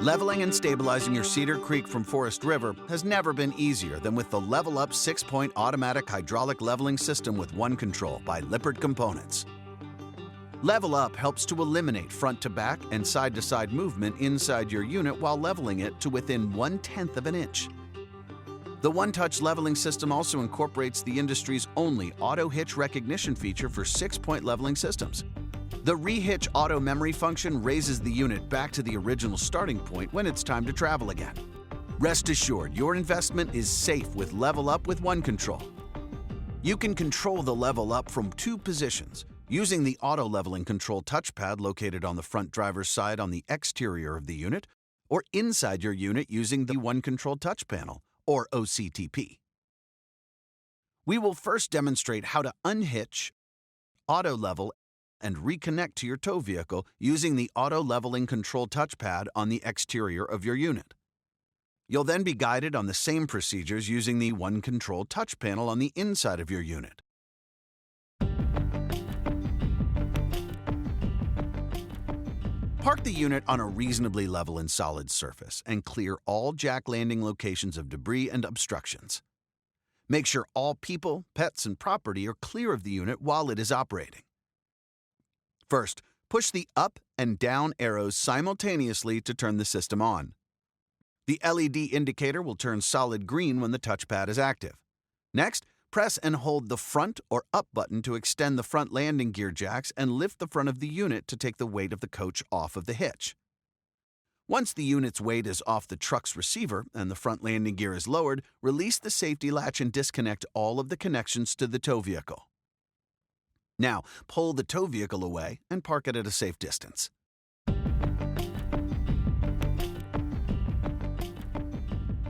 Leveling and stabilizing your Cedar Creek from Forest River has never been easier than with the Level Up 6-point automatic hydraulic leveling system with OneControl by Lippert Components. Level Up helps to eliminate front-to-back and side-to-side movement inside your unit while leveling it to within 1/10 of an inch. The one-touch leveling system also incorporates the industry's only auto-hitch recognition feature for 6-point leveling systems. The Rehitch auto memory function raises the unit back to the original starting point when it's time to travel again. Rest assured, your investment is safe with Level Up with OneControl. You can control the Level Up from 2 positions, using the auto leveling control touchpad located on the front driver's side on the exterior of the unit, or inside your unit using the OneControl touch panel, or OCTP. We will first demonstrate how to unhitch, auto level, and reconnect to your tow vehicle using the auto leveling control touchpad on the exterior of your unit. You'll then be guided on the same procedures using the OneControl touch panel on the inside of your unit. Park the unit on a reasonably level and solid surface and clear all jack landing locations of debris and obstructions. Make sure all people, pets, and property are clear of the unit while it is operating. First, push the up and down arrows simultaneously to turn the system on. The LED indicator will turn solid green when the touchpad is active. Next, press and hold the front or up button to extend the front landing gear jacks and lift the front of the unit to take the weight of the coach off of the hitch. Once the unit's weight is off the truck's receiver and the front landing gear is lowered, release the safety latch and disconnect all of the connections to the tow vehicle. Now, pull the tow vehicle away and park it at a safe distance.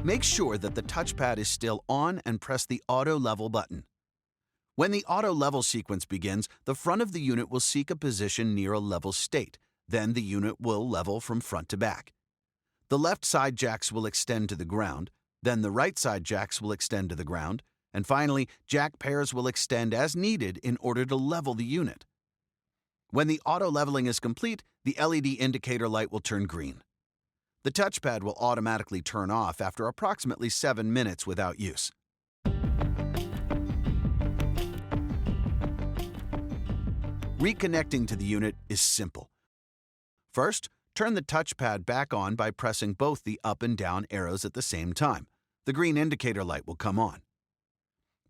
Make sure that the touchpad is still on and press the auto level button. When the auto level sequence begins, the front of the unit will seek a position near a level state. Then the unit will level from front to back. The left side jacks will extend to the ground, then the right side jacks will extend to the ground, and finally, jack pairs will extend as needed in order to level the unit. When the auto leveling is complete, the LED indicator light will turn green. The touchpad will automatically turn off after approximately 7 minutes without use. Reconnecting to the unit is simple. First, turn the touchpad back on by pressing both the up and down arrows at the same time. The green indicator light will come on.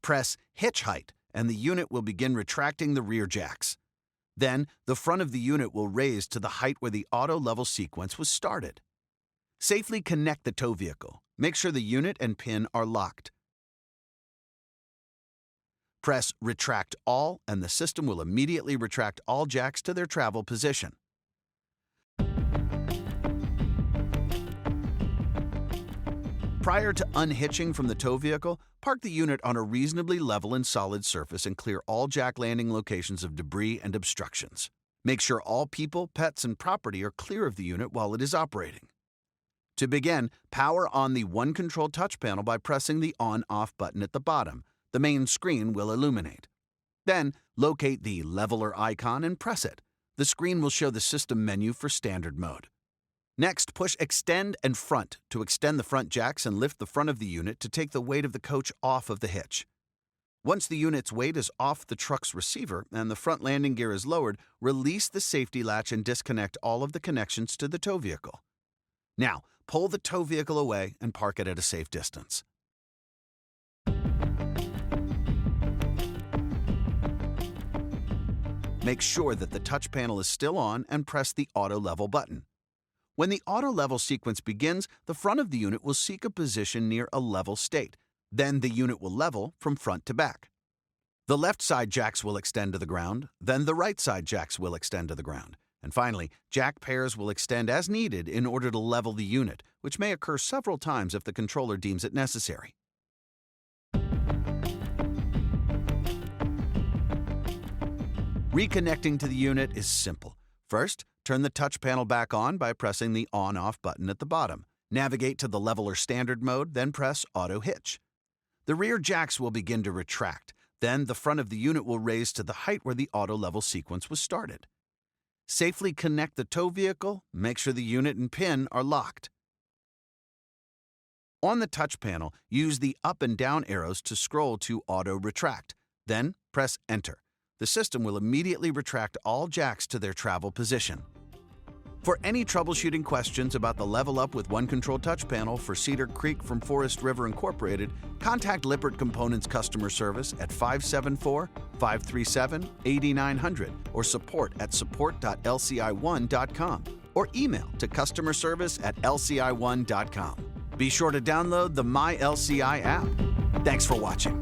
Press hitch height, and the unit will begin retracting the rear jacks. Then, the front of the unit will raise to the height where the auto level sequence was started. Safely connect the tow vehicle. Make sure the unit and pin are locked. Press Retract All, and the system will immediately retract all jacks to their travel position. Prior to unhitching from the tow vehicle, park the unit on a reasonably level and solid surface and clear all jack landing locations of debris and obstructions. Make sure all people, pets, and property are clear of the unit while it is operating. To begin, power on the OneControl touch panel by pressing the on-off button at the bottom. The main screen will illuminate. Then, locate the leveler icon and press it. The screen will show the system menu for standard mode. Next, push Extend and Front to extend the front jacks and lift the front of the unit to take the weight of the coach off of the hitch. Once the unit's weight is off the truck's receiver and the front landing gear is lowered, release the safety latch and disconnect all of the connections to the tow vehicle. Now, pull the tow vehicle away and park it at a safe distance. Make sure that the touch panel is still on and press the auto level button. When the auto level sequence begins, the front of the unit will seek a position near a level state. Then the unit will level from front to back. The left side jacks will extend to the ground, then the right side jacks will extend to the ground. And finally, jack pairs will extend as needed in order to level the unit, which may occur several times if the controller deems it necessary. Reconnecting to the unit is simple. First, turn the touch panel back on by pressing the on-off button at the bottom. Navigate to the leveler standard mode, then press Auto Hitch. The rear jacks will begin to retract. Then the front of the unit will raise to the height where the auto level sequence was started. Safely connect the tow vehicle, make sure the unit and pin are locked. On the touch panel, use the up and down arrows to scroll to Auto Retract. Then press Enter. The system will immediately retract all jacks to their travel position. For any troubleshooting questions about the Level Up with OneControl touch panel for Cedar Creek from Forest River Incorporated, contact Lippert Components Customer Service at 574-537-8900 or support@support.lci1.com or email to customerservice@lci1.com. Be sure to download the My LCI app. Thanks for watching.